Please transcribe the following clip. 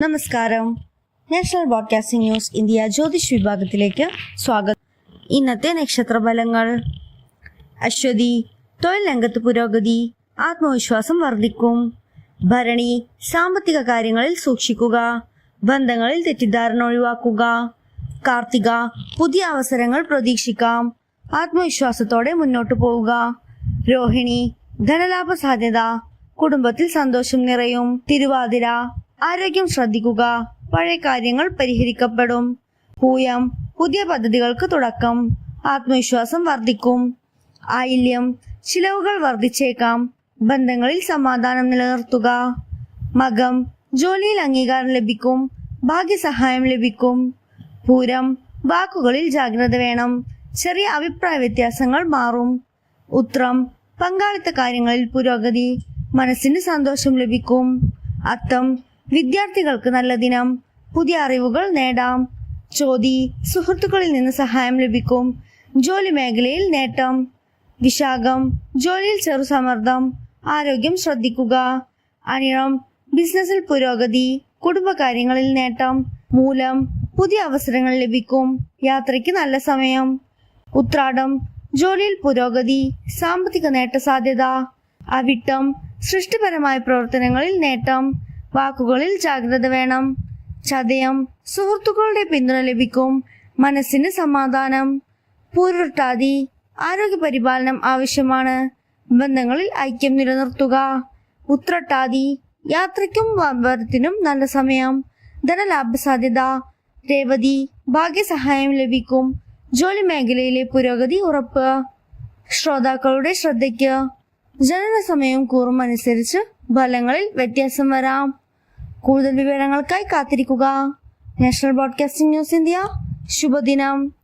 നമസ്കാരം. National broadcasting news India Jyothish വിഭാഗത്തിലേക്ക് സ്വാഗതം. ഇന്നത്തെ നക്ഷത്രഫലങ്ങൾ. അശ്വതി, തൊഴിൽ രംഗത്ത് പുരോഗതി, ആത്മവിശ്വാസം വർദ്ധിക്കും. ഭരണി, സാമ്പത്തിക കാര്യങ്ങളിൽ സൂക്ഷിക്കുക, ബന്ധങ്ങളിൽ തെറ്റിദ്ധാരണ ഒഴിവാക്കുക. കാർത്തിക, പുതിയ അവസരങ്ങൾ പ്രതീക്ഷിക്കാം, ആത്മവിശ്വാസത്തോടെ മുന്നോട്ടു പോവുക. രോഹിണി, ധനലാഭ സാധ്യത, കുടുംബത്തിൽ സന്തോഷം നിറയും. തിരുവാതിര, ആരോഗ്യം ശ്രദ്ധിക്കുക, പഴയ കാര്യങ്ങൾ പരിഹരിക്കപ്പെടും. പൂയം, പുതിയ പദ്ധതികൾക്ക് തുടക്കം, ആത്മവിശ്വാസം വർദ്ധിക്കും. ആയില്യം, ചിലവുകൾ വർദ്ധിച്ചേക്കാം, ബന്ധങ്ങളിൽ സമാധാനം നിലനിർത്തുക. മകം, ജോലിയിൽ അംഗീകാരം ലഭിക്കും, ഭാഗ്യസഹായം ലഭിക്കും. പൂരം, വാക്കുകളിൽ ജാഗ്രത വേണം, ചെറിയ അഭിപ്രായ വ്യത്യാസങ്ങൾ മാറും. ഉത്രം, പങ്കാളിത്ത കാര്യങ്ങളിൽ പുരോഗതി, മനസ്സിന് സന്തോഷം ലഭിക്കും. അത്തം, വിദ്യാർത്ഥികൾക്ക് നല്ല ദിനം, പുതിയ അറിവുകൾ നേടാം. ചോതി, സുഹൃത്തുക്കളിൽ നിന്ന് സഹായം ലഭിക്കും, ജോലി മേഖലയിൽ നേട്ടം. വിശാഖം, ജോലിയിൽ ചെറു സമ്മർദ്ദം, ആരോഗ്യം ശ്രദ്ധിക്കുക. അനിഴം, ബിസിനസ്സിൽ പുരോഗതി, കുടുംബകാര്യങ്ങളിൽ നേട്ടം. മൂലം, പുതിയ അവസരങ്ങൾ ലഭിക്കും, യാത്രയ്ക്ക് നല്ല സമയം. ഉത്രാടം, ജോലിയിൽ പുരോഗതി, സാമ്പത്തിക നേട്ട സാധ്യത. അവിട്ടം, സൃഷ്ടിപരമായ പ്രവർത്തനങ്ങളിൽ നേട്ടം, വാക്കുകളിൽ ജാഗ്രത വേണം. ചതയം, സുഹൃത്തുക്കളുടെ പിന്തുണ ലഭിക്കും, മനസ്സിന് സമാധാനം. പൂരുരുട്ടാതി, ആരോഗ്യ പരിപാലനം ആവശ്യമാണ്, ബന്ധങ്ങളിൽ ഐക്യം നിലനിർത്തുക. ഉത്രട്ടാതി, യാത്രയ്ക്കും വ്യാപാരത്തിനും നല്ല സമയം, ധനലാഭ സാധ്യത. രേവതി, ഭാഗ്യസഹായം ലഭിക്കും, ജോലി മേഖലയിലെ പുരോഗതി ഉറപ്പ്. ശ്രോതാക്കളുടെ ശ്രദ്ധയ്ക്ക്, ജനന സമയം കൂറും അനുസരിച്ച് ഫലങ്ങളിൽ വ്യത്യാസം വരാം. കൂടുതൽ വിവരങ്ങൾക്കായി കാത്തിരിക്കുക. National broadcasting news India. ശുഭദിനം.